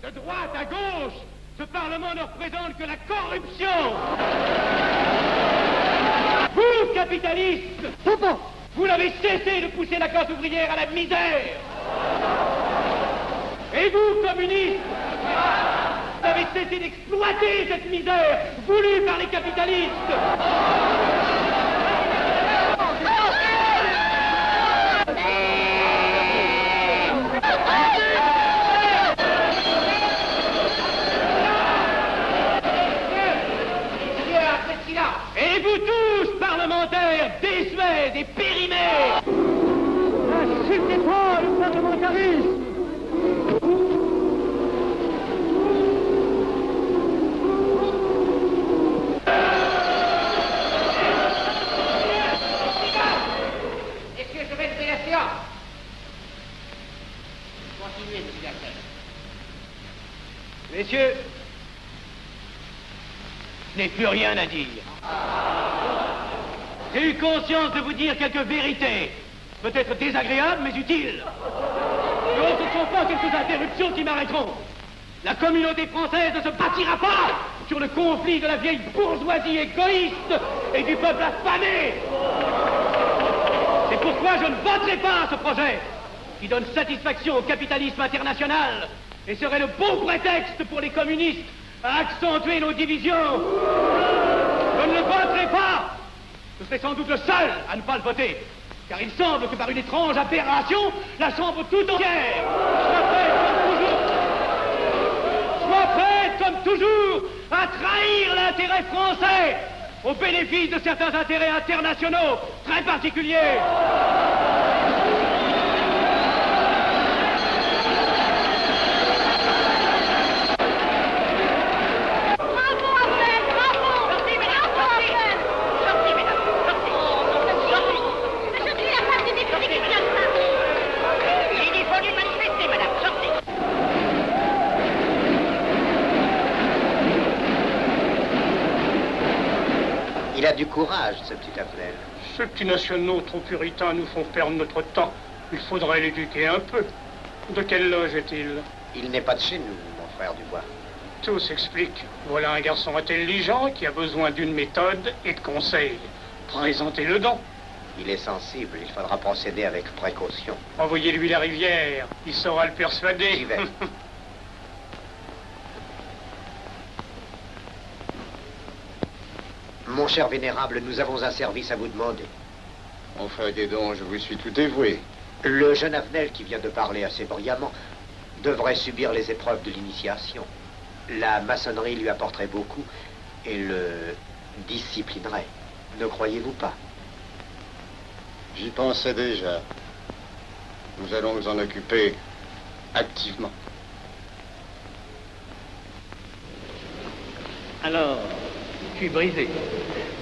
De droite à gauche, ce Parlement ne représente que la corruption. Vous, capitalistes, vous n'avez cessé de pousser la classe ouvrière à la misère. Et vous, communistes, vous avez cessé d'exploiter cette misère voulue par les capitalistes. Et vous tous, parlementaires, désuets et périmés, insultez-moi le parlementarisme. Est-ce que je vais lever la séance? Continuez, monsieur Garcet. Messieurs, je n'ai plus rien à dire. J'ai eu conscience de vous dire quelques vérités, peut-être désagréables, mais utiles. Non, ce ne sont pas quelques interruptions qui m'arrêteront. La communauté française ne se bâtira pas sur le conflit de la vieille bourgeoisie égoïste et du peuple affamé. C'est pourquoi je ne voterai pas ce projet qui donne satisfaction au capitalisme international et serait le bon prétexte pour les communistes à accentuer nos divisions. Je ne le voterai pas. Je serai sans doute le seul à ne pas le voter, car il semble que par une étrange aberration, la Chambre tout entière soit prête, comme toujours, à trahir l'intérêt français au bénéfice de certains intérêts internationaux très particuliers. Il a du courage, ce petit Appel. Ces petits nationaux trop puritains nous font perdre notre temps. Il faudrait l'éduquer un peu. De quelle loge est-il? Il n'est pas de chez nous, mon frère Dubois. Tout s'explique. Voilà un garçon intelligent qui a besoin d'une méthode et de conseils. Présentez-le donc. Il est sensible, il faudra procéder avec précaution. Envoyez-lui la rivière, il saura le persuader. J'y vais. Mon cher vénérable, nous avons un service à vous demander. Enfin, dis donc, je vous suis tout dévoué. Le jeune Avenel qui vient de parler assez brillamment devrait subir les épreuves de l'initiation. La maçonnerie lui apporterait beaucoup et le disciplinerait. Ne croyez-vous pas? J'y pensais déjà. Nous allons nous en occuper activement. Alors, je suis brisé.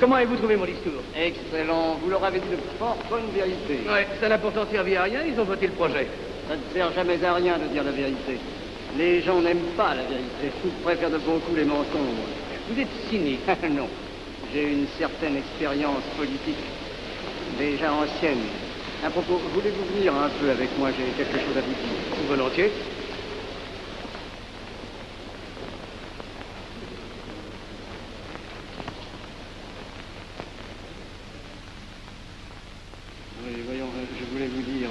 Comment avez-vous trouvé mon discours? Excellent. Vous leur avez dit de fort bonne vérité. Ouais, ça n'a pourtant servi à rien, ils ont voté le projet. Ça ne sert jamais à rien de dire la vérité. Les gens n'aiment pas la vérité. Ils préfèrent de beaucoup les mensonges. Vous êtes cynique. Non. J'ai une certaine expérience politique, déjà ancienne. À propos, voulez-vous venir un peu avec moi? J'ai quelque chose à vous dire. Volontiers. Oui, voyons, je voulais vous dire,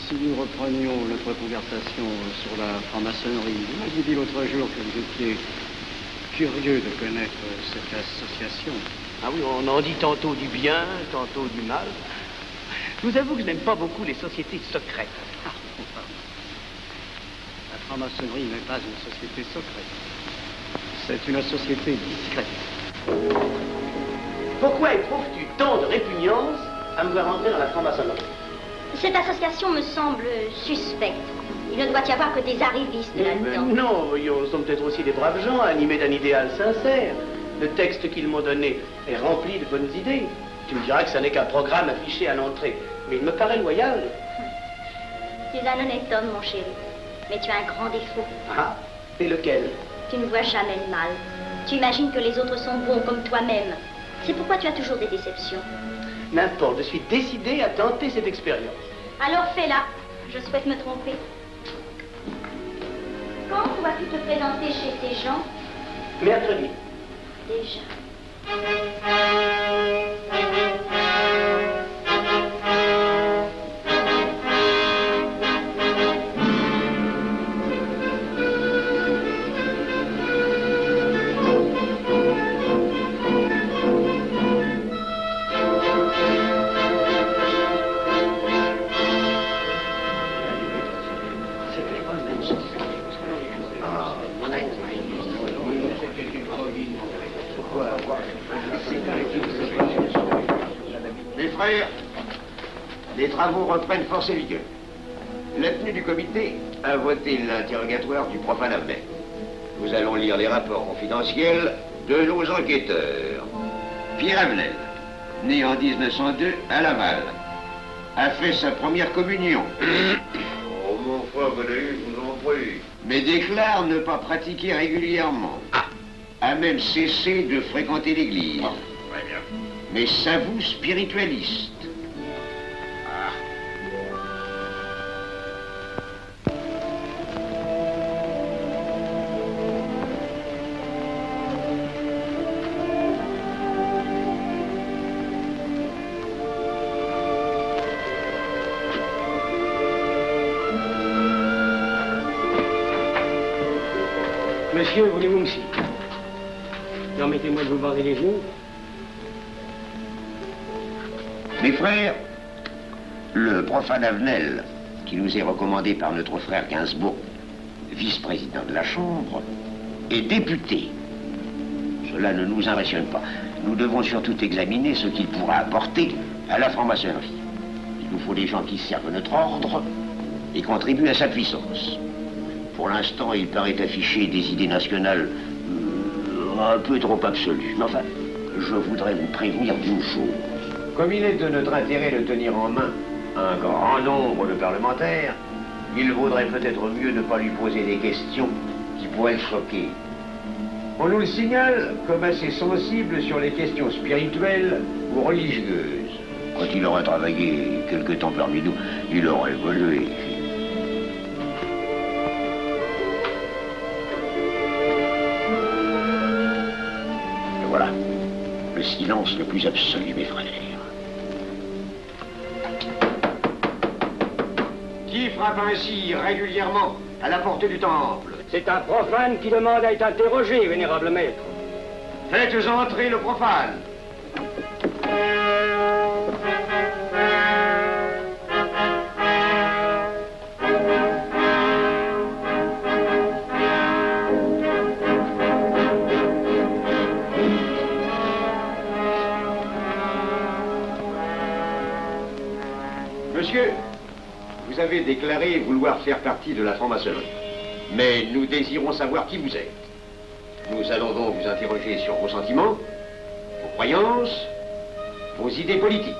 si nous reprenions notre conversation sur la franc-maçonnerie, vous m'aviez dit l'autre jour que vous étiez curieux de connaître cette association. Ah oui, on en dit tantôt du bien, tantôt du mal. Je vous avoue que je n'aime pas beaucoup les sociétés secrètes. Ah, la franc-maçonnerie n'est pas une société secrète. C'est une société discrète. Pourquoi éprouves-tu tant de répugnance à me voir entrer dans la franc-maçonnerie? Cette association me semble suspecte. Il ne doit y avoir que des arrivistes là-dedans. Non, voyons, nous sommes peut-être aussi des braves gens, animés d'un idéal sincère. Le texte qu'ils m'ont donné est rempli de bonnes idées. Tu me diras que ça n'est qu'un programme affiché à l'entrée, mais il me paraît loyal. Tu es un honnête homme, mon chéri. Mais tu as un grand défaut. Ah, et lequel? Tu ne vois jamais le mal. Tu imagines que les autres sont bons comme toi-même. C'est pourquoi tu as toujours des déceptions. N'importe, je suis décidé à tenter cette expérience. Alors fais-la. Je souhaite me tromper. Quand vas-tu te présenter chez ces gens? Mercredi. Déjà. Mes frères, les travaux reprennent force et vigueur. La tenue du comité a voté l'interrogatoire du profane Avenel. Nous allons lire les rapports confidentiels de nos enquêteurs. Pierre Avenel, né en 1902 à Laval, a fait sa première communion. Oh, mon frère Valérie, je vous en prie. Mais déclare ne pas pratiquer régulièrement. A même cessé de fréquenter l'église. Très bien. Mais s'avoue spiritualiste. Monsieur, voulez-vous me citer? Permettez-moi de vous bander les genoux. Mes frères, le profane Avenel, qui nous est recommandé par notre frère Gainsbourg, vice-président de la Chambre, est député. Cela ne nous impressionne pas. Nous devons surtout examiner ce qu'il pourra apporter à la franc-maçonnerie. Il nous faut des gens qui servent notre ordre et contribuent à sa puissance. Pour l'instant, il paraît afficher des idées nationales un peu trop absolues. Mais enfin, je voudrais vous prévenir d'une chose. Comme il est de notre intérêt de tenir en main un grand nombre de parlementaires, il vaudrait peut-être mieux ne pas lui poser des questions qui pourraient le choquer. On nous le signale comme assez sensible sur les questions spirituelles ou religieuses. Quand il aura travaillé quelque temps parmi nous, il aura évolué. le silence le plus absolu, mes frères. Qui frappe ainsi régulièrement à la porte du temple? C'est un profane qui demande à être interrogé, vénérable maître. Faites entrer le profane. Monsieur, vous avez déclaré vouloir faire partie de la franc-maçonnerie. Mais nous désirons savoir qui vous êtes. Nous allons donc vous interroger sur vos sentiments, vos croyances, vos idées politiques.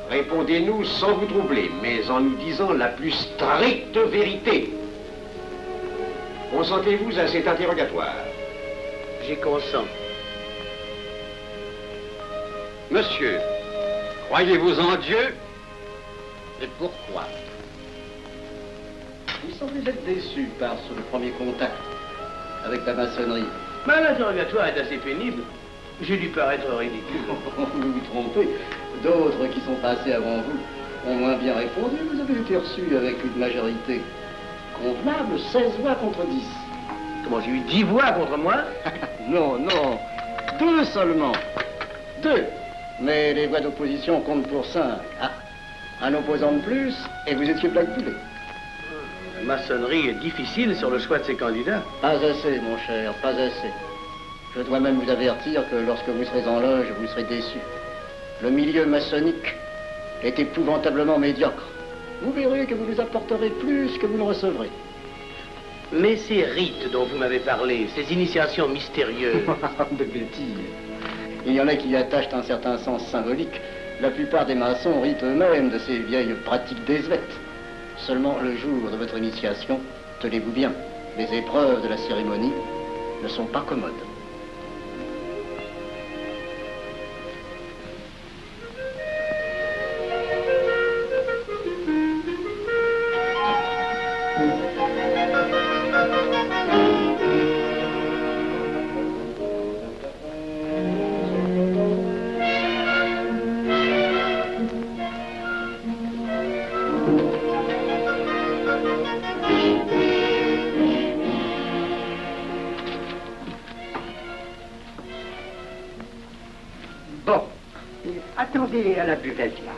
Répondez-nous sans vous troubler, mais en nous disant la plus stricte vérité. Consentez-vous à cet interrogatoire? J'y consens. Monsieur, croyez-vous en Dieu? Et pourquoi? Il semblait être déçu par ce premier contact avec la maçonnerie. Mais l'interrogatoire est assez pénible. J'ai dû paraître ridicule. Vous vous trompez. D'autres qui sont passés avant vous ont moins bien répondu. Vous avez été reçu avec une majorité convenable, 16 voix contre 10. Comment, j'ai eu 10 voix contre moi? Non, non. 2 seulement. 2. Mais les voix d'opposition comptent pour 5. Ah, un opposant de plus, et vous étiez blackpoolé. La maçonnerie est difficile sur le choix de ses candidats. Pas assez, mon cher, pas assez. Je dois même vous avertir que lorsque vous serez en loge, vous serez déçu. Le milieu maçonnique est épouvantablement médiocre. Vous verrez que vous nous apporterez plus que vous ne recevrez. Mais ces rites dont vous m'avez parlé, ces initiations mystérieuses... De bêtises. Il y en a qui y attachent un certain sens symbolique. La plupart des maçons rient eux-mêmes de ces vieilles pratiques désuètes. Seulement, le jour de votre initiation, tenez-vous bien, les épreuves de la cérémonie ne sont pas commodes. Attendez à la buvette, là.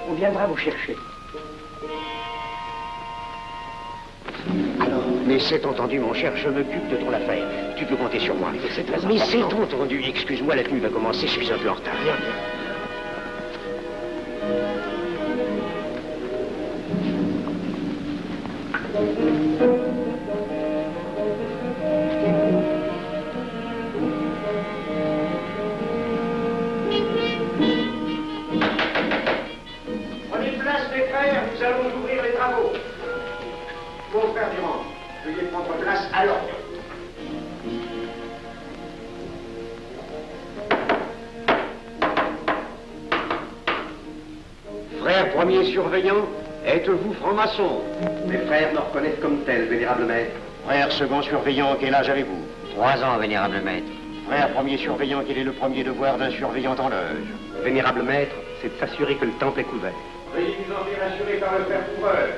On viendra vous chercher. Alors, mais c'est entendu, mon cher, je m'occupe de ton affaire. Tu peux compter sur moi. C'est très important. Mais c'est entendu, excuse-moi, la tenue va commencer, je suis un peu en retard. Bien, bien. Premier surveillant, êtes-vous franc-maçon? Mes frères me reconnaissent comme tel, vénérable maître. Frère second surveillant, quel âge avez-vous? 3 ans, vénérable maître. Frère premier surveillant, quel est le premier devoir d'un surveillant en loge? Vénérable maître, c'est de s'assurer que le temple est couvert. Veuillez vous en faire assurer par le frère couvreur.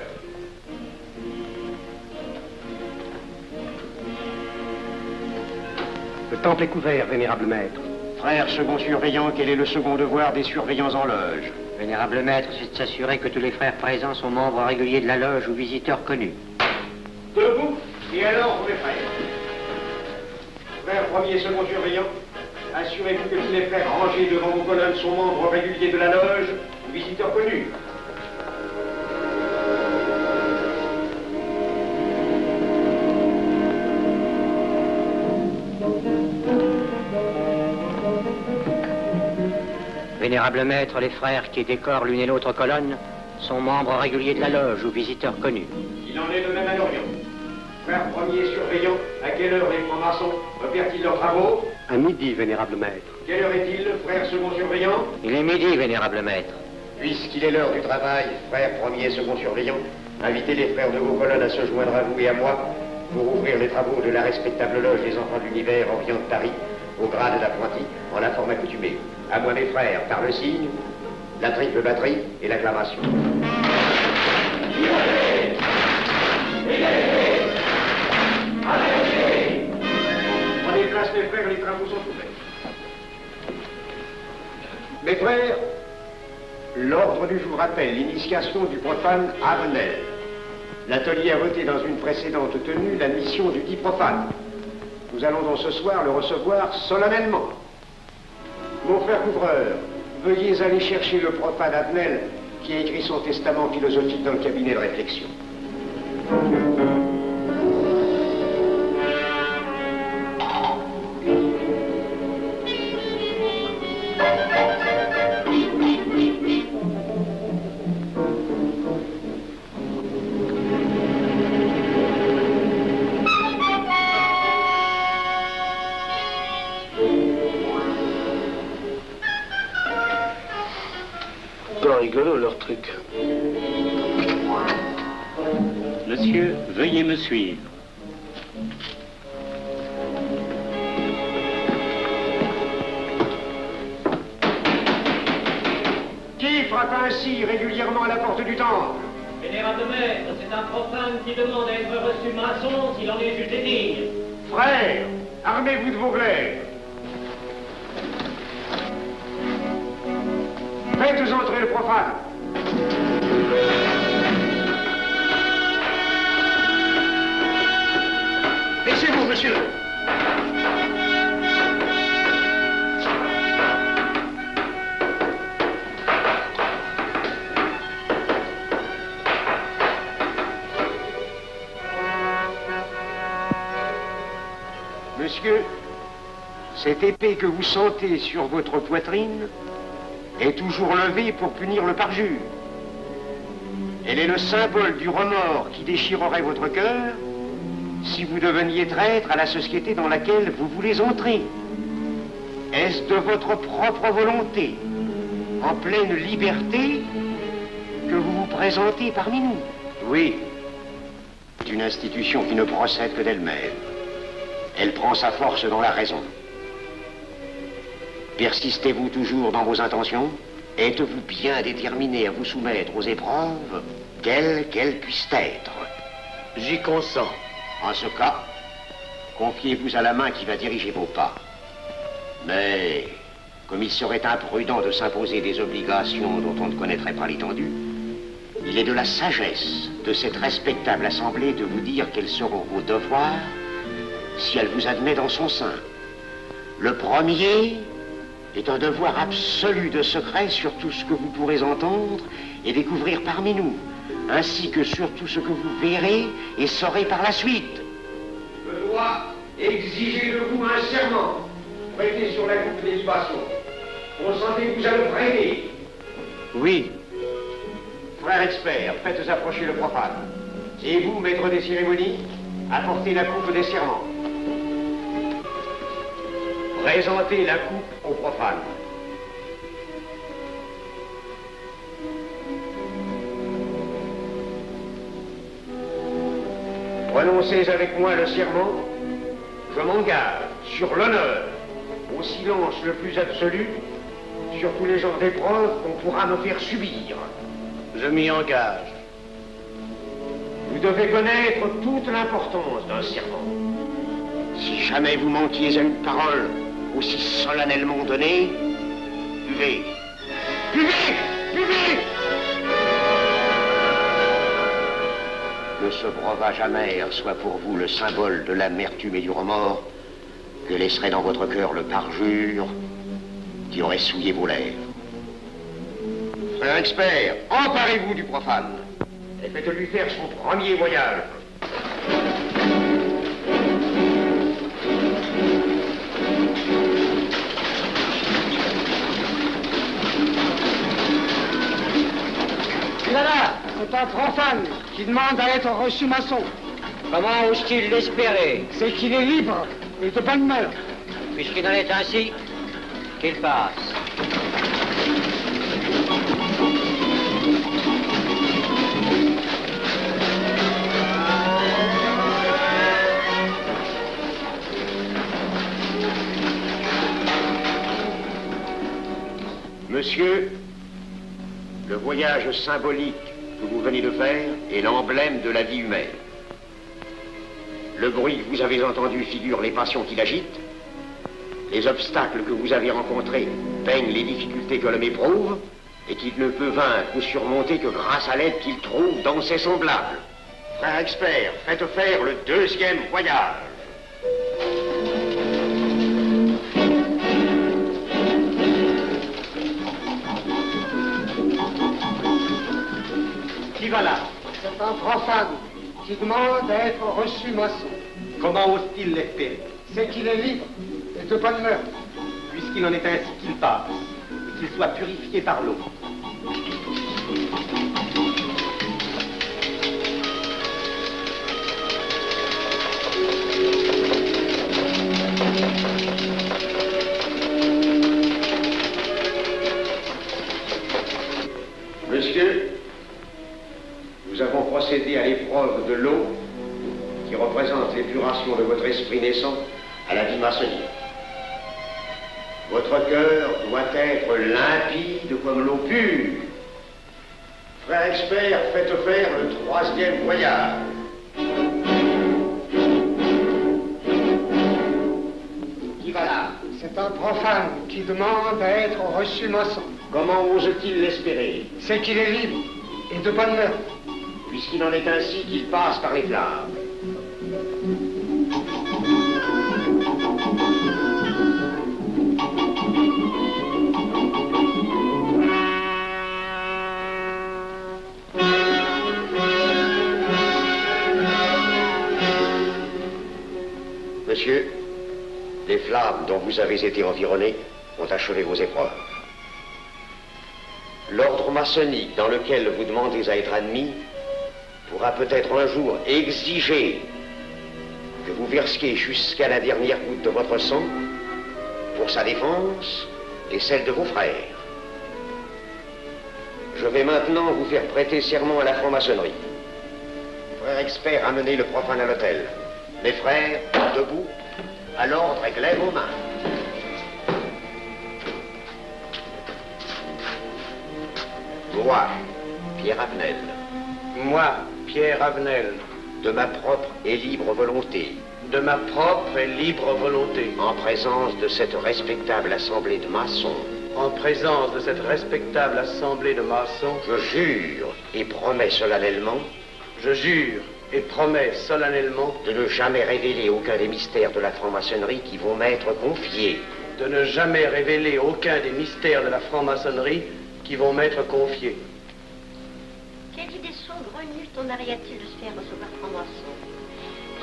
Le temple est couvert, vénérable maître. Frère second surveillant, quel est le second devoir des surveillants en loge? Vénérable maître, c'est de s'assurer que tous les frères présents sont membres réguliers de la loge ou visiteurs connus. Debout, et alors, mes frères. Frère premier et second surveillant, assurez-vous que tous les frères rangés devant vos colonnes sont membres réguliers de la loge ou visiteurs connus. Vénérable maître, les frères qui décorent l'une et l'autre colonne sont membres réguliers de la loge ou visiteurs connus. Il en est de même à l'Orient. Frère premier surveillant, à quelle heure les francs-maçons opèrent-ils leurs travaux? À midi, vénérable maître. Quelle heure est-il, frère second surveillant? Il est midi, vénérable maître. Puisqu'il est l'heure du travail, frère premier et second surveillant, invitez les frères de vos colonnes à se joindre à vous et à moi pour ouvrir les travaux de la respectable loge des enfants de l'univers Orient de Paris, au grade d'apprenti, en la forme accoutumée. À moi, mes frères, par le signe, la triple batterie et l'acclamation. Prenez place, mes frères, les travaux sont ouverts. Mes frères, l'ordre du jour appelle l'initiation du profane Avenel. L'atelier a voté dans une précédente tenue la mission du dit profane. Nous allons donc ce soir le recevoir solennellement. Mon frère couvreur, veuillez aller chercher le profane Avenel qui a écrit son testament philosophique dans le cabinet de réflexion. Rigolo leur truc. Monsieur, veuillez me suivre. Qui frappe ainsi régulièrement à la porte du temple? Vénérable maître, c'est un profane qui demande à être reçu maçon s'il en est jugé digne. Frères, armez-vous de vos glaives. Faites entrer le profane. Laissez-vous, monsieur. Monsieur, cette épée que vous sentez sur votre poitrine est toujours levée pour punir le parjure. Elle est le symbole du remords qui déchirerait votre cœur si vous deveniez traître à la société dans laquelle vous voulez entrer. Est-ce de votre propre volonté, en pleine liberté, que vous vous présentez parmi nous? Oui. C'est une institution qui ne procède que d'elle-même. Elle prend sa force dans la raison. Persistez-vous toujours dans vos intentions? Êtes-vous bien déterminé à vous soumettre aux épreuves, quelles qu'elles puissent être? J'y consens. En ce cas, confiez-vous à la main qui va diriger vos pas. Mais, comme il serait imprudent de s'imposer des obligations dont on ne connaîtrait pas l'étendue, il est de la sagesse de cette respectable assemblée de vous dire quels seront vos devoirs si elle vous admet dans son sein. Le premier est un devoir absolu de secret sur tout ce que vous pourrez entendre et découvrir parmi nous, ainsi que sur tout ce que vous verrez et saurez par la suite. Je dois exiger de vous un serment, prêté sur la coupe des libations. Consentez-vous à le prêter? Oui. Frère expert, faites approcher le profane. Et vous, maître des cérémonies, apportez la coupe des serments. Présentez la coupe au profane. Prononcez avec moi le serment. Je m'engage sur l'honneur, au silence le plus absolu, sur tous les genres d'épreuves qu'on pourra me faire subir. Je m'y engage. Vous devez connaître toute l'importance d'un serment. Si jamais vous manquiez à une parole aussi solennellement donnée, buvez. Buvez! Buvez! Que ce breuvage amer soit pour vous le symbole de l'amertume et du remords que laisserait dans votre cœur le parjure qui aurait souillé vos lèvres. Frère expert, emparez-vous du profane et faites-lui faire son premier voyage. Là, c'est un profane qui demande à être reçu maçon. Comment ose-t-il l'espérer? C'est qu'il est libre et de bonne mœurs. Puisqu'il en est ainsi, qu'il passe. Monsieur, le voyage symbolique que vous venez de faire est l'emblème de la vie humaine. Le bruit que vous avez entendu figure les passions qui l'agitent. Les obstacles que vous avez rencontrés peignent les difficultés que l'homme éprouve et qu'il ne peut vaincre ou surmonter que grâce à l'aide qu'il trouve dans ses semblables. Frère expert, faites faire le deuxième voyage. Qui va là? C'est un profane qui demande à être reçu maçon. Comment ose-t-il l'espérer? C'est qu'il est libre et de bonne mœurs. Puisqu'il en est ainsi qu'il passe, et qu'il soit purifié par l'eau. Monsieur, nous avons procédé à l'épreuve de l'eau qui représente l'épuration de votre esprit naissant à la vie maçonnique. Votre cœur doit être limpide comme l'eau pure. Frère expert, faites faire le troisième voyage. Qui va là? C'est un profane qui demande à être reçu maçon. Comment ose-t-il l'espérer? C'est qu'il est libre et de bonne mœurs. Puisqu'il en est ainsi qu'il passe par les flammes. Monsieur, les flammes dont vous avez été environné ont achevé vos épreuves. L'ordre maçonnique dans lequel vous demandez à être admis pourra peut-être un jour exiger que vous versiez jusqu'à la dernière goutte de votre sang pour sa défense et celle de vos frères. Je vais maintenant vous faire prêter serment à la franc-maçonnerie. Frère expert, amenez le profane à l'hôtel. Mes frères, debout, à l'ordre et glaive aux mains. Moi, Pierre Avenel. Moi, Pierre Avenel. De ma propre et libre volonté. De ma propre et libre volonté. En présence de cette respectable assemblée de maçons. En présence de cette respectable assemblée de maçons. Je jure et promets solennellement. Je jure et promets solennellement. De ne jamais révéler aucun des mystères de la franc-maçonnerie qui vont m'être confiés. De ne jamais révéler aucun des mystères de la franc-maçonnerie qui vont m'être confiés. Quelle idée saugrenue ton mari a-t-il de se faire recevoir franc-maçon?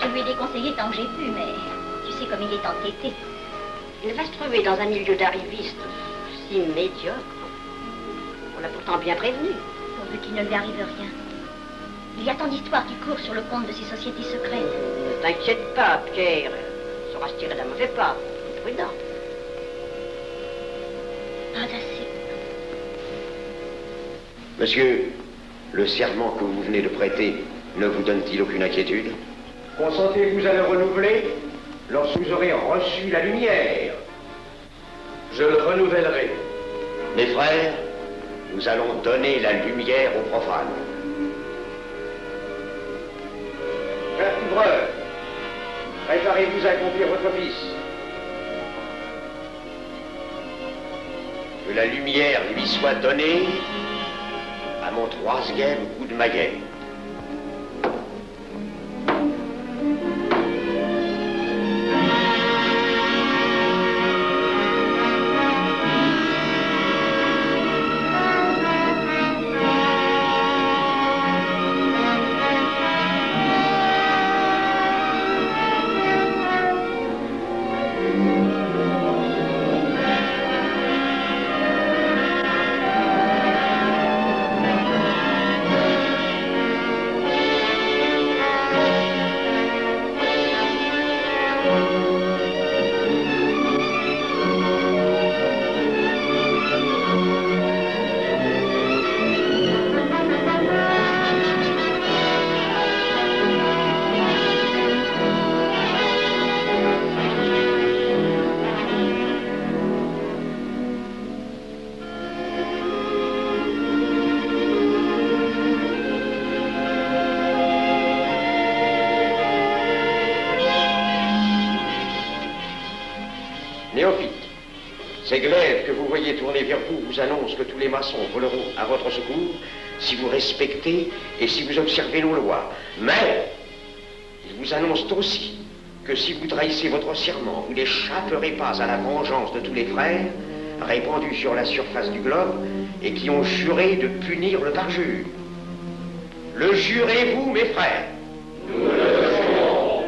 Je lui ai déconseillé tant que j'ai pu, mais tu sais comme il est entêté. Il va se trouver dans un milieu d'arrivistes si médiocre. On l'a pourtant bien prévenu. Pourvu qu'il ne lui arrive rien. Il y a tant d'histoires qui courent sur le compte de ces sociétés secrètes. Ne t'inquiète pas, Pierre. Il saura se tirer d'un mauvais pas. Prudent. Pas assez. Monsieur, le serment que vous venez de prêter ne vous donne-t-il aucune inquiétude? Consentez-vous à le renouveler lorsque vous aurez reçu la lumière? Je le renouvellerai. Mes frères, nous allons donner la lumière aux profanes. Frère couvreur, préparez-vous à accomplir votre office. Que la lumière lui soit donnée à mon troisième coup de maillet. Ces glaives que vous voyez tourner vers vous vous annoncent que tous les maçons voleront à votre secours si vous respectez et si vous observez nos lois. Mais ils vous annoncent aussi que si vous trahissez votre serment, vous n'échapperez pas à la vengeance de tous les frères répandus sur la surface du globe et qui ont juré de punir le parjure. Le jurez-vous, mes frères? Nous le jurons.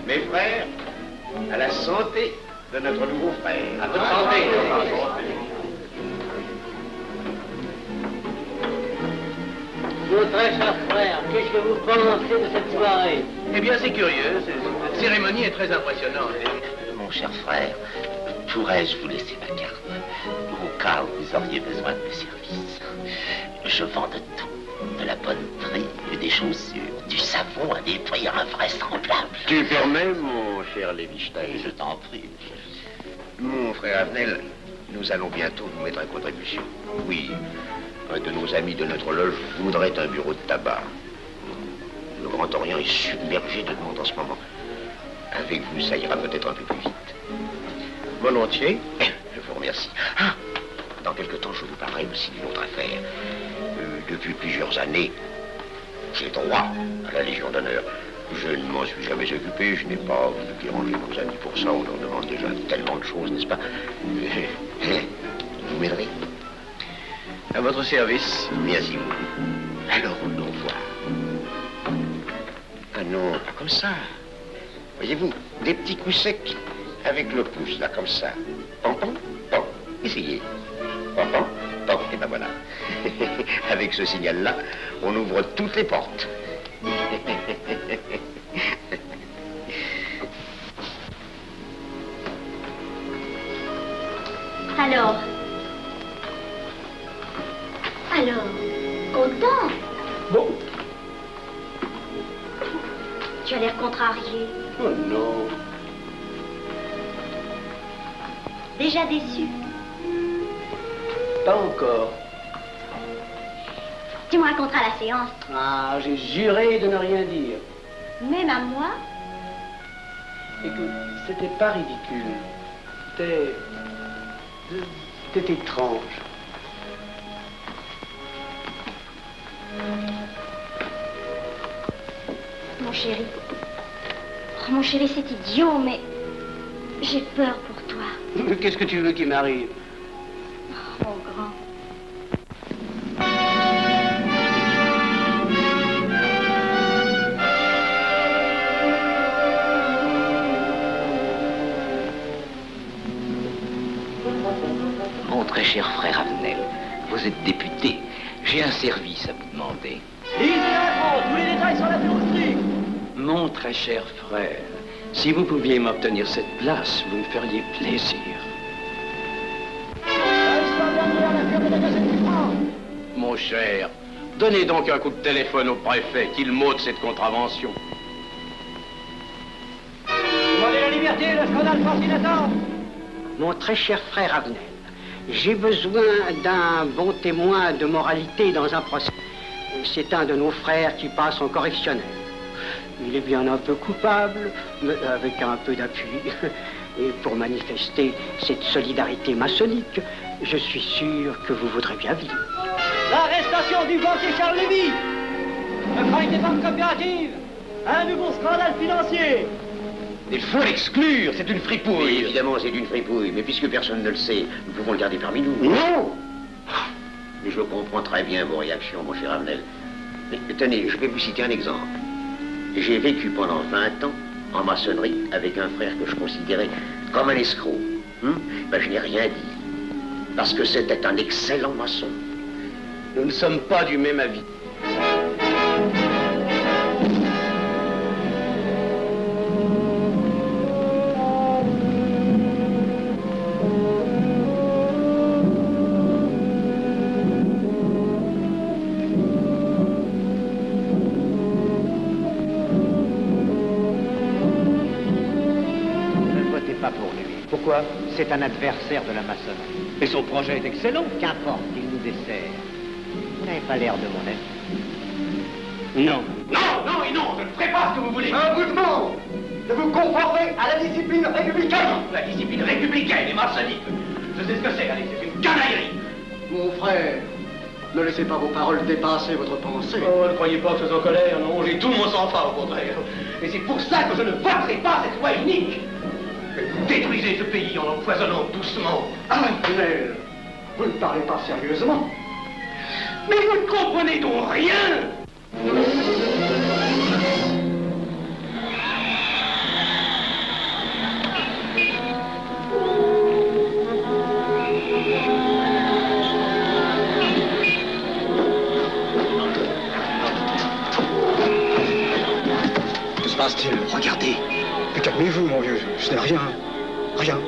Mes frères, à la santé de notre nouveau frère. À votre santé. Mon très cher frère, qu'est-ce que vous pensez de cette soirée? Eh bien, c'est curieux. Cette cérémonie est très impressionnante. Mon cher frère, pourrais-je vous laisser ma carte au cas où vous auriez besoin de mes services? Je vends de tout, de la bonneterie, des chaussures, du savon à des prix invraisemblables. Tu permets, mon cher Lévi-Stein? Je t'en prie. Mon frère Avenel, nous allons bientôt vous mettre à contribution. Oui, un de nos amis de notre loge voudrait un bureau de tabac. Le Grand Orient est submergé de demandes en ce moment. Avec vous, ça ira peut-être un peu plus vite. Volontiers. Je vous remercie. Ah, dans quelque temps, je vous parlerai aussi d'une autre affaire. Depuis plusieurs années, j'ai droit à la Légion d'honneur. Je ne m'en suis jamais occupé, je n'ai pas voulu déranger nos amis pour ça. On leur demande déjà tellement de choses, n'est-ce pas? Vous m'aiderez? À votre service. Merci beaucoup. Alors, on l'envoie. Ah non, pas comme ça. Voyez-vous, des petits coups secs avec le pouce, là, comme ça. Pam, pam, pam. Essayez. Pam, pam, pam. Et ben voilà. Avec ce signal-là, on ouvre toutes les portes. Alors, content? Bon. Tu as l'air contrarié. Oh non. Déjà déçu? Pas encore. Tu me raconteras la séance. Ah, j'ai juré de ne rien dire. Même à moi? Écoute, c'était pas ridicule. C'était étrange. Mon chéri. Oh, mon chéri, c'est idiot, mais j'ai peur pour toi. Qu'est-ce que tu veux qu'il m'arrive? Oh, mon grand. Mon très cher frère Avenel, vous êtes député. J'ai un service à vous demander. Lisez l'info, tous les détails sont la plus Mon très cher frère, si vous pouviez m'obtenir cette place, vous me feriez plaisir. Mon cher, donnez donc un coup de téléphone au préfet, qu'il m'ôte cette contravention. Demandez la liberté, le scandale fascinateur. Mon très cher frère Avenel, j'ai besoin d'un bon témoin de moralité dans un procès. C'est un de nos frères qui passe en correctionnel. Il est bien un peu coupable, mais avec un peu d'appui. Et pour manifester cette solidarité maçonnique, je suis sûr que vous voudrez bien vivre. L'arrestation du banquier Charles Lévy. Le faille des banques coopératives. Un nouveau scandale financier. Il faut l'exclure, c'est une fripouille. Oui, évidemment, c'est une fripouille, mais puisque personne ne le sait, nous pouvons le garder parmi nous. Non! Mais je comprends très bien vos réactions, mon cher Avenel. Mais tenez, je vais vous citer un exemple. J'ai vécu pendant 20 ans en maçonnerie avec un frère que je considérais comme un escroc. Ben, je n'ai rien dit, parce que c'était un excellent maçon. Nous ne sommes pas du même avis. Pourquoi? C'est un adversaire de la maçonnerie. Et son projet est excellent. Qu'importe, il nous dessert. Vous n'avez pas l'air de mon ami. Non. Non, non et non, je ne ferai pas ce que vous voulez. Un mouvement! de vous conformer à la discipline républicaine. La discipline républicaine est maçonnique. Je sais ce que c'est, allez, c'est une canaillerie. Mon frère, ne laissez pas vos paroles dépasser votre pensée. Oh, ne croyez pas que je sois en colère, non, j'ai tout mon sang-froid au contraire. Et c'est pour ça que je ne voterai pas cette loi unique. Vous détruisez ce pays en empoisonnant doucement. Avenel, vous ne parlez pas sérieusement. Mais vous ne comprenez donc rien. Que se passe-t-il? Regardez. Mais calmez-vous, mon vieux. Ce n'est rien. Rien.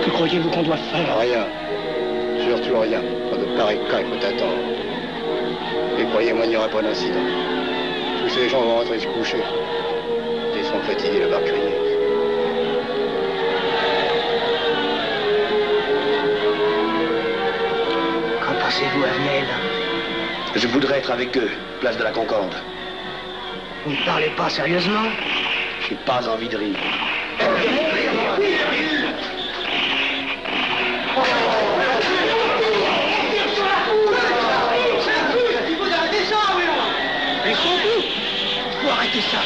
Que croyez-vous qu'on doit faire? Rien. Surtout rien. Pas de pareil cas, il faut attendre. Et croyez-moi, il n'y aura pas d'incident. Tous ces gens vont rentrer se coucher. Ils sont fatigués de crier. Qu'en pensez-vous, Avenel? Je voudrais être avec eux, place de la Concorde. Vous ne parlez pas sérieusement? J'ai pas envie de rire. Il faut arrêter ça, oui. Mais surtout, il faut arrêter ça.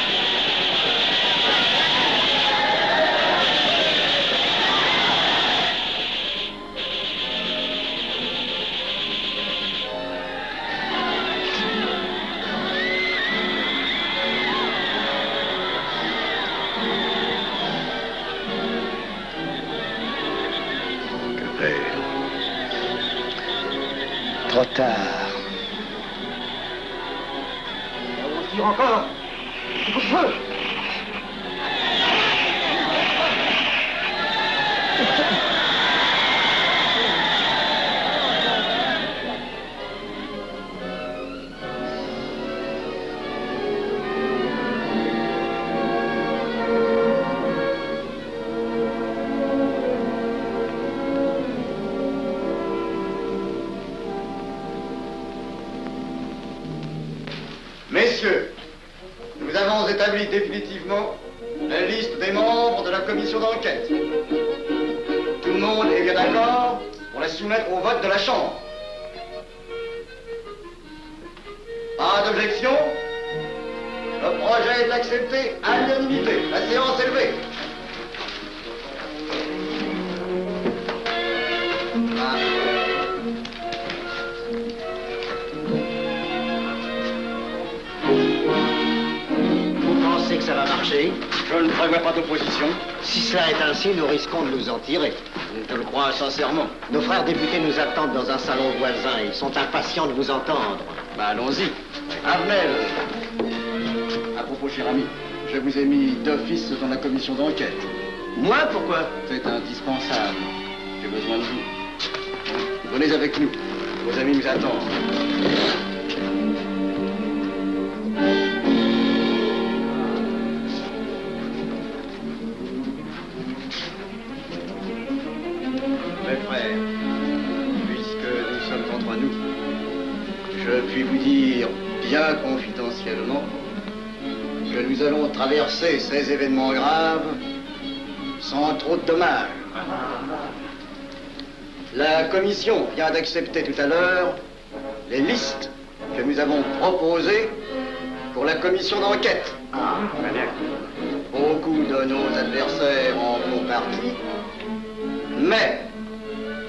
Trop tard. On tire encore. Il faut que je veux. Messieurs, nous avons établi définitivement la liste des membres de la commission d'enquête. Tout le monde est bien d'accord pour la soumettre au vote de la Chambre. Pas d'objection? Le projet est accepté à l'unanimité. La séance est levée. Que ça va marcher? Je ne prévois pas d'opposition. Si cela est ainsi, nous risquons de nous en tirer. Je le crois sincèrement. Nos frères députés nous attendent dans un salon voisin. Ils sont impatients de vous entendre. Bah allons-y. Avenel. À propos, cher ami, je vous ai mis d'office dans la commission d'enquête. Moi, pourquoi? C'est indispensable. J'ai besoin de vous. Venez avec nous. Vos amis nous attendent. Mes frères, puisque nous sommes entre nous, je puis vous dire bien confidentiellement que nous allons traverser ces événements graves sans trop de dommages. La commission vient d'accepter tout à l'heure les listes que nous avons proposées pour la commission d'enquête. Beaucoup de nos adversaires en font partie, mais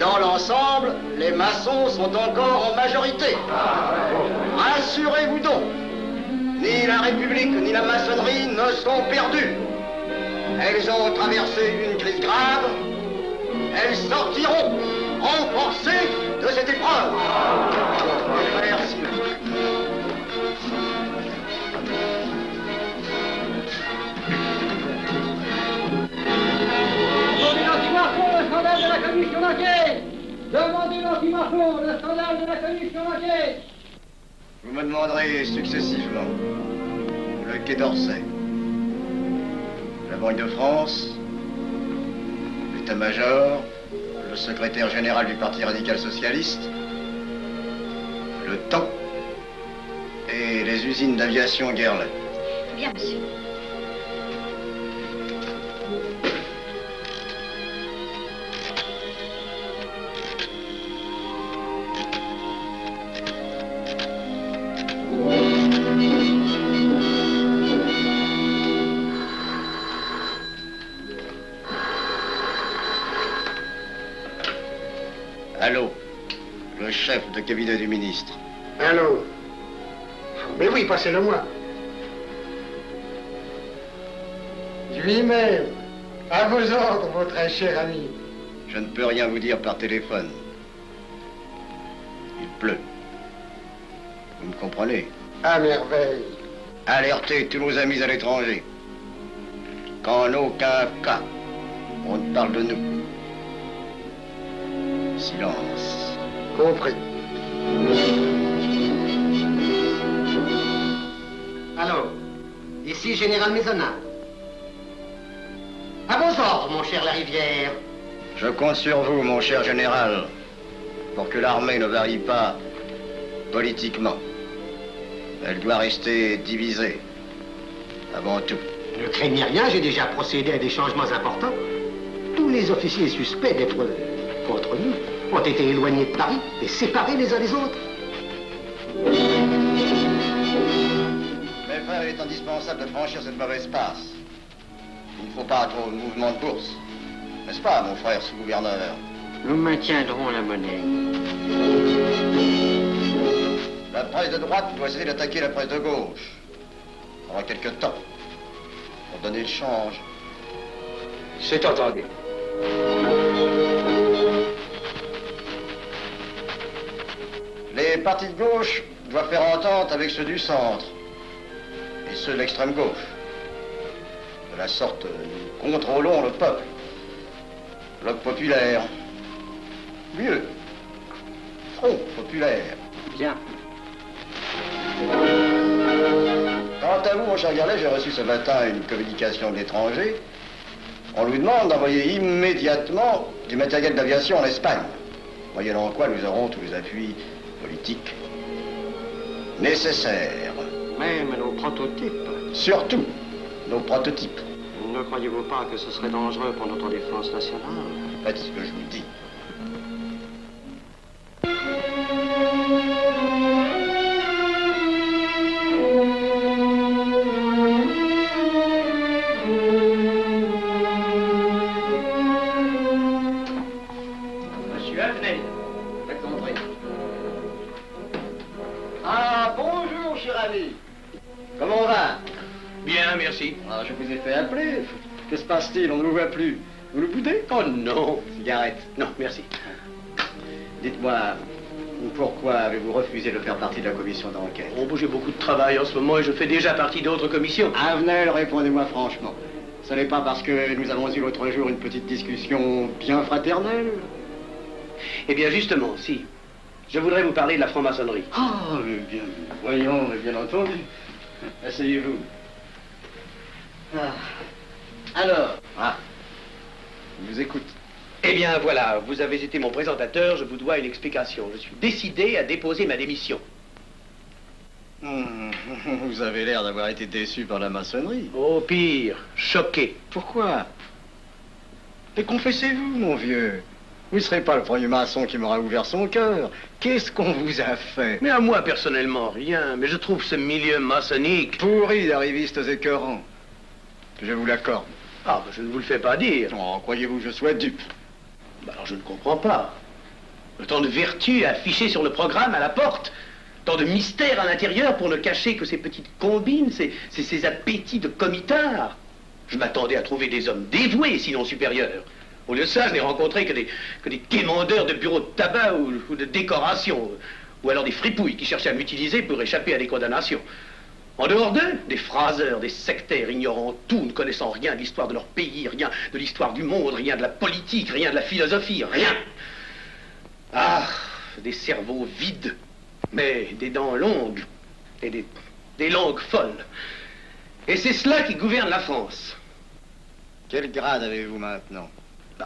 dans l'ensemble, les maçons sont encore en majorité. Rassurez-vous donc, ni la République ni la maçonnerie ne sont perdues. Elles ont traversé une crise grave. Elles sortiront renforcées de cette épreuve. Merci. Demandez l'anti-Marfond, le scandale de la commission d'enquête. Demandez l'anti-Marfond, le scandale de la commission d'enquête. Vous me demanderez successivement le Quai d'Orsay, la Banque de France, l'état-major, le secrétaire général du Parti radical socialiste, le temps et les usines d'aviation Guerlain. Bien, monsieur. Allô, le chef de cabinet du ministre. Allô? Mais oui, passez-le-moi. Lui-même, à vos ordres, mon très cher ami. Je ne peux rien vous dire par téléphone. Il pleut. Vous me comprenez? À merveille. Alertez tous nos amis à l'étranger. Qu'en aucun cas, on ne parle de nous. Silence. Compris. Allô, ici Général Maisonnat. À vos ordres, mon cher Larivière. Je compte sur vous, mon cher général, pour que l'armée ne varie pas politiquement. Elle doit rester divisée, avant tout. Ne craignez rien, j'ai déjà procédé à des changements importants. Tous les officiers suspects d'être contre nous ont été éloignés de Paris et séparés les uns des autres. Mes frères, il est indispensable de franchir cette mauvaise passe. Il ne faut pas trop de mouvement de bourse. N'est-ce pas, mon frère sous-gouverneur? Nous maintiendrons la monnaie. La presse de droite doit essayer d'attaquer la presse de gauche. Pendant quelque temps. Pour donner le change. C'est entendu. Les partis de gauche doivent faire entente avec ceux du centre. Et ceux de l'extrême gauche. De la sorte, nous contrôlons le peuple. Bloc populaire. Mieux. Front populaire. Bien. Quant à vous, mon cher Garlet, j'ai reçu ce matin une communication de l'étranger. On nous demande d'envoyer immédiatement du matériel d'aviation en Espagne. Moyennant quoi nous aurons tous les appuis politiques nécessaires. Même nos prototypes. Surtout nos prototypes. Ne croyez-vous pas que ce serait dangereux pour notre défense nationale? Faites ce que je vous dis. Monsieur Avenel, faites entrer. Ah, bonjour, cher ami. Comment on va? Bien, merci. Ah, je vous ai fait appeler. Que se passe-t-il? On ne vous voit plus. Vous le boudez? Oh non. Cigarette. Non, merci. Dites-moi, pourquoi avez-vous refusé de faire partie de la commission d'enquête? Oh, j'ai beaucoup de travail en ce moment et je fais déjà partie d'autres commissions. Avenel, répondez-moi franchement. Ce n'est pas parce que nous avons eu l'autre jour une petite discussion bien fraternelle? Eh bien, justement, si. Je voudrais vous parler de la franc-maçonnerie. Ah, mais bien, voyons, mais bien entendu. Asseyez-vous. Alors? Ah, je vous écoute. Eh bien, voilà, vous avez été mon présentateur, je vous dois une explication. Je suis décidé à déposer ma démission. Vous avez l'air d'avoir été déçu par la maçonnerie. Oh, pire, choqué. Pourquoi? Mais confessez-vous, mon vieux. Vous ne serez pas le premier maçon qui m'aura ouvert son cœur. Qu'est-ce qu'on vous a fait? Mais à moi, personnellement, rien. Mais je trouve ce milieu maçonnique... pourri d'arrivistes écœurants. Je vous l'accorde. Ah, je ne vous le fais pas dire. Oh, croyez-vous que je sois dupe? Bah alors je ne comprends pas. Tant de vertu affichées sur le programme à la porte. Tant de mystères à l'intérieur pour ne cacher que ces petites combines, ces appétits de comitards. Je m'attendais à trouver des hommes dévoués, sinon supérieurs. Au lieu de ça, je n'ai rencontré que des quémandeurs de bureaux de tabac ou de décoration. Ou alors des fripouilles qui cherchaient à m'utiliser pour échapper à des condamnations. En dehors d'eux, des phraseurs, des sectaires ignorant tout, ne connaissant rien de l'histoire de leur pays, rien de l'histoire du monde, rien de la politique, rien de la philosophie, rien. Ah, des cerveaux vides, mais des dents longues et des langues folles. Et c'est cela qui gouverne la France. Quel grade avez-vous maintenant?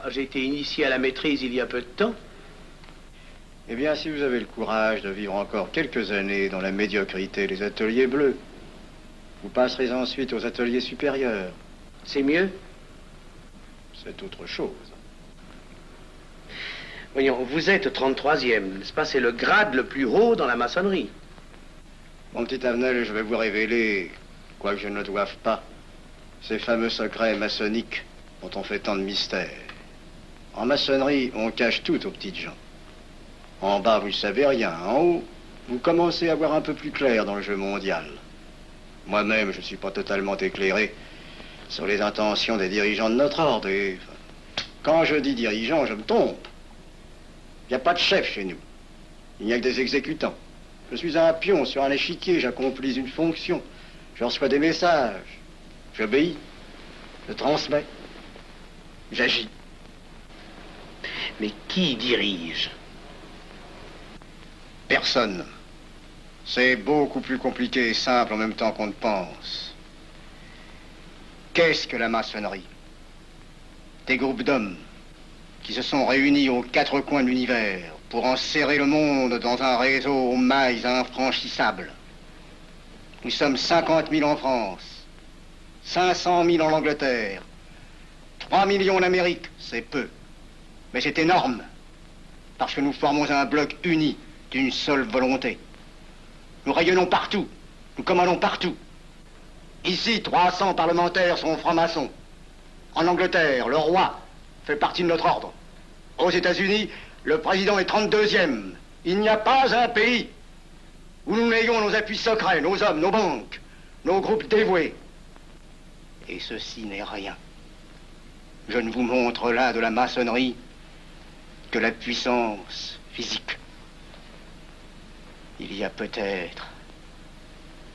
J'ai été initié à la maîtrise il y a peu de temps. Eh bien, si vous avez le courage de vivre encore quelques années dans la médiocrité des ateliers bleus, vous passerez ensuite aux ateliers supérieurs. C'est mieux? C'est autre chose. Voyons, vous êtes 33e, n'est-ce pas? C'est le grade le plus haut dans la maçonnerie. Mon petit Avenel, je vais vous révéler, quoique je ne le doive pas, ces fameux secrets maçonniques dont on fait tant de mystères. En maçonnerie, on cache tout aux petites gens. En bas, vous ne savez rien. En haut, vous commencez à voir un peu plus clair dans le jeu mondial. Moi-même, je ne suis pas totalement éclairé sur les intentions des dirigeants de notre ordre. Et quand je dis dirigeants, je me trompe. Il n'y a pas de chef chez nous. Il n'y a que des exécutants. Je suis un pion sur un échiquier, j'accomplis une fonction. Je reçois des messages. J'obéis. Je transmets. J'agis. Mais qui dirige? Personne. C'est beaucoup plus compliqué et simple en même temps qu'on ne pense. Qu'est-ce que la maçonnerie? Des groupes d'hommes qui se sont réunis aux quatre coins de l'univers pour enserrer le monde dans un réseau aux mailles infranchissables. Nous sommes 50 000 en France, 500 000 en Angleterre, 3 millions en Amérique, c'est peu. Mais c'est énorme, parce que nous formons un bloc uni d'une seule volonté. Nous rayonnons partout, nous commandons partout. Ici, 300 parlementaires sont francs-maçons. En Angleterre, le roi fait partie de notre ordre. Aux États-Unis, le président est 32e. Il n'y a pas un pays où nous n'ayons nos appuis secrets, nos hommes, nos banques, nos groupes dévoués. Et ceci n'est rien. Je ne vous montre là de la maçonnerie que la puissance physique. Il y a peut-être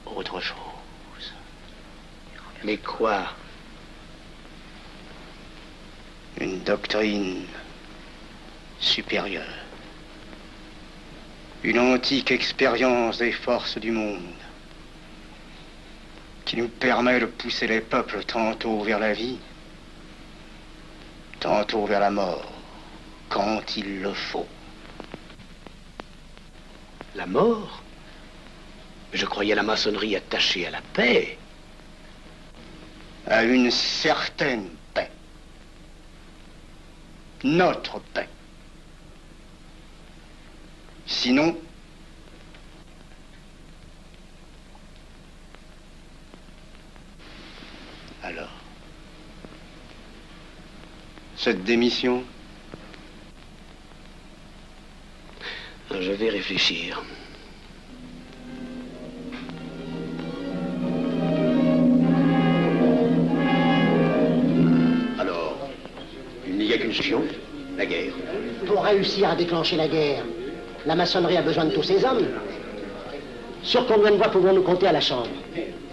autre chose. Mais quoi? Une doctrine supérieure. Une antique expérience des forces du monde qui nous permet de pousser les peuples tantôt vers la vie, tantôt vers la mort, quand il le faut. La mort? Je croyais la maçonnerie attachée à la paix. À une certaine paix. Notre paix. Sinon, alors, cette démission? Je vais réfléchir. Alors, il n'y a qu'une solution, la guerre. Pour réussir à déclencher la guerre, la maçonnerie a besoin de tous ses hommes. Sur combien de voix pouvons-nous compter à la Chambre?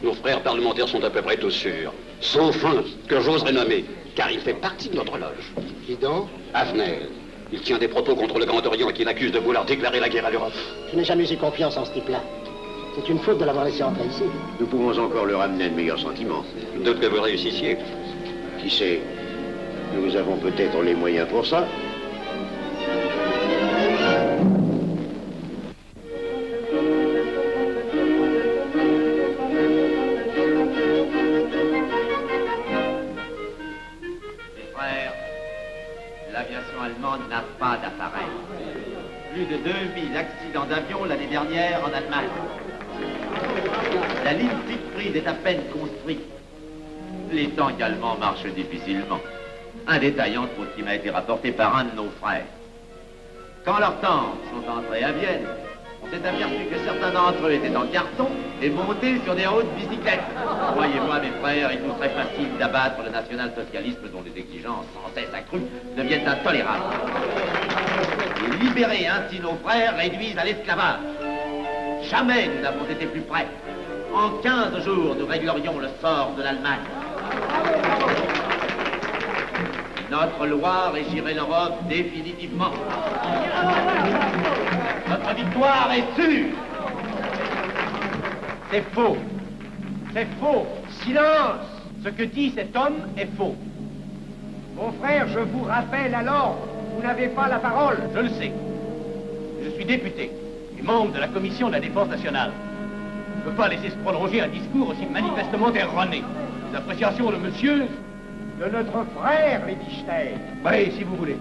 Nos frères parlementaires sont à peu près tous sûrs. Sauf un que j'oserais nommer, car il fait partie de notre loge. Qui donc? Avenel. Il tient des propos contre le Grand Orient et qu'il accuse de vouloir déclarer la guerre à l'Europe. Je n'ai jamais eu confiance en ce type-là. C'est une faute de l'avoir laissé entrer ici. Nous pouvons encore leur amener de meilleurs sentiments. D'autres que vous réussissiez. Qui sait? Nous avons peut-être les moyens pour ça. L'aviation allemande n'a pas d'appareil. Plus de 2000 accidents d'avion l'année dernière en Allemagne. La ligne Siegfried est à peine construite. Les tanks allemands marchent difficilement. Un détail entre autres qui m'a été rapporté par un de nos frères. Quand leurs tanks sont entrés à Vienne, on s'est aperçu que certains d'entre eux étaient en carton et montés sur des hautes bicyclettes. Croyez-moi, mes frères, il nous serait facile d'abattre le national-socialisme dont les exigences sans cesse accrues deviennent intolérables. Et libérer ainsi nos frères réduisent à l'esclavage. Jamais nous n'avons été plus près. En 15 jours, nous réglerions le sort de l'Allemagne. Notre loi régirait l'Europe définitivement. Notre victoire est sûre. C'est faux. C'est faux. Silence. Ce que dit cet homme est faux. Mon frère, je vous rappelle alors, vous n'avez pas la parole. Je le sais. Je suis député et membre de la commission de la défense nationale. Je ne peux pas laisser se prolonger un discours aussi manifestement erroné. Les appréciations de monsieur... De notre frère, Liechtenstein. Oui, si vous voulez.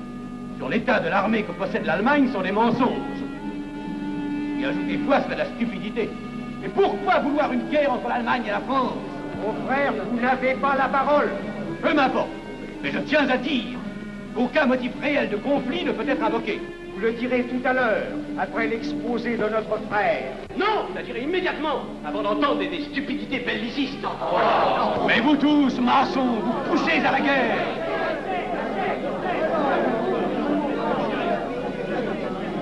Sur l'état de l'armée que possède l'Allemagne sont des mensonges. Et ajouter foi serait de la stupidité. Mais pourquoi vouloir une guerre entre l'Allemagne et la France? Mon frère, vous n'avez pas la parole. Peu m'importe. Mais je tiens à dire qu'aucun motif réel de conflit ne peut être invoqué. Vous le direz tout à l'heure, après l'exposé de notre frère. Non, je la dirai immédiatement, avant d'entendre des stupidités bellicistes. Mais vous tous, maçons, vous poussez à la guerre.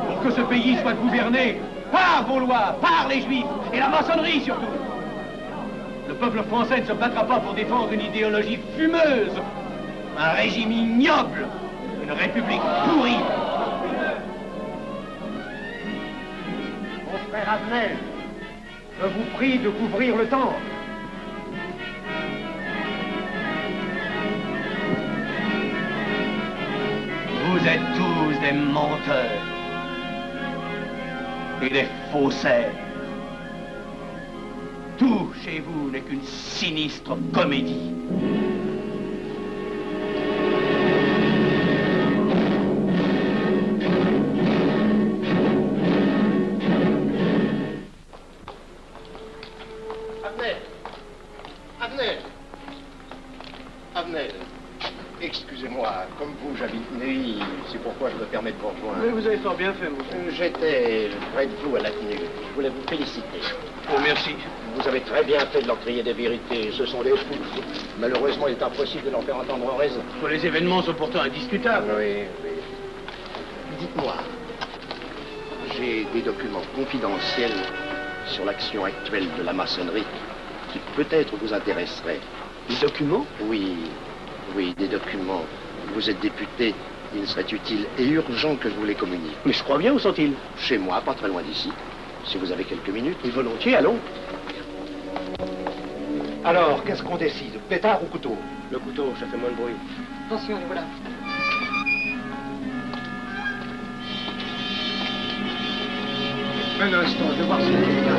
Pour que ce pays soit gouverné par vos lois, par les Juifs et la maçonnerie surtout. Le peuple français ne se battra pas pour défendre une idéologie fumeuse, un régime ignoble, une république pourrie. Mon frère Avenel, je vous prie de couvrir le temple. Vous êtes tous des menteurs et des faussaires. Tout chez vous n'est qu'une sinistre comédie. Avenel, excusez-moi, comme vous, j'habite Neuilly, c'est pourquoi je me permets de vous rejoindre. Mais vous avez fort bien fait, monsieur. J'étais près de vous à la tenue. Je voulais vous féliciter. Oh, merci. Vous avez très bien fait de leur crier des vérités. Ce sont des fous. Malheureusement, il est impossible de leur faire entendre raison. Les événements sont pourtant indiscutables. Oui, oui. Dites-moi, j'ai des documents confidentiels sur l'action actuelle de la maçonnerie qui peut-être vous intéresseraient. Des documents? Oui, oui, des documents. Vous êtes député, il serait utile et urgent que je vous les communique. Mais je crois bien, où sont-ils? Chez moi, pas très loin d'ici. Si vous avez quelques minutes. Et volontiers, allons. Alors, qu'est-ce qu'on décide? Pétard ou couteau? Le couteau, ça fait moins de bruit. Attention, les voilà. Un instant, je vais voir si quelqu'un...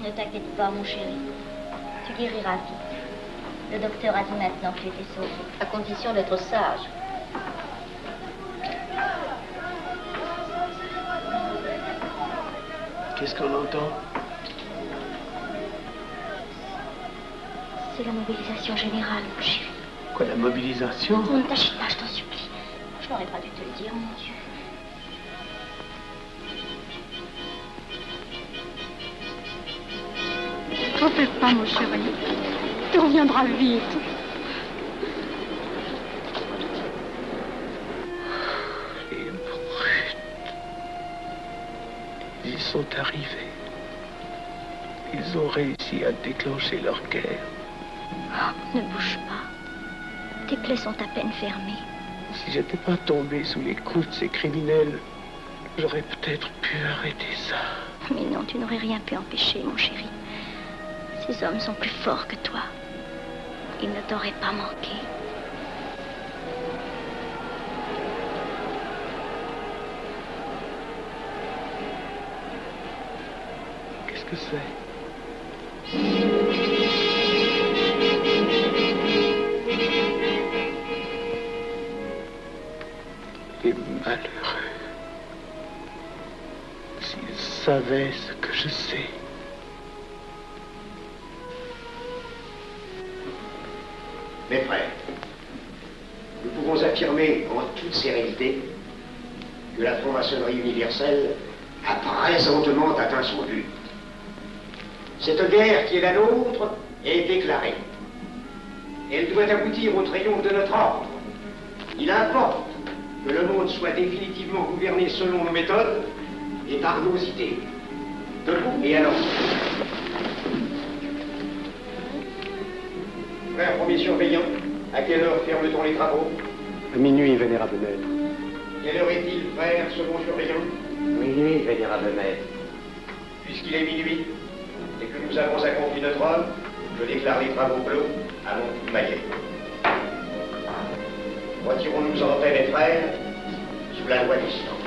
Ne t'inquiète pas, mon chéri. Tu guériras vite. Le docteur a dit maintenant que tu étais sauvé, à condition d'être sage. Qu'est-ce qu'on entend? C'est la mobilisation générale, mon chéri. Quoi, la mobilisation? Ne t'agite pas, je t'en supplie. Je n'aurais pas dû te le dire, mon Dieu. T'en fais pas, mon chéri. Tu reviendras vite. Les brutes. Ils sont arrivés. Ils ont réussi à déclencher leur guerre. Ne bouge pas. Tes plaies sont à peine fermées. Si j'étais pas tombé sous les coups de ces criminels, j'aurais peut-être pu arrêter ça. Mais non, tu n'aurais rien pu empêcher, mon chéri. Ces hommes sont plus forts que toi. Ils ne t'auraient pas manqué. Qu'est-ce que c'est? Les malheureux. S'ils savaient ce que je sais. Mes frères, nous pouvons affirmer en toute sérénité que la franc-maçonnerie universelle a présentement atteint son but. Cette guerre qui est la nôtre est déclarée. Elle doit aboutir au triomphe de notre ordre. Il importe que le monde soit définitivement gouverné selon nos méthodes et par nos idées. Debout et alors. mes surveillants, à quelle heure ferme-t-on les travaux? À minuit, vénérable maître. Quelle heure est-il, frère, second surveillant? Minuit, vénérable maître. Puisqu'il est minuit et que nous avons accompli notre œuvre, je déclare les travaux clos à mon coup de maillet. Retirons-nous en paix, mes frères, sous la loi du silence.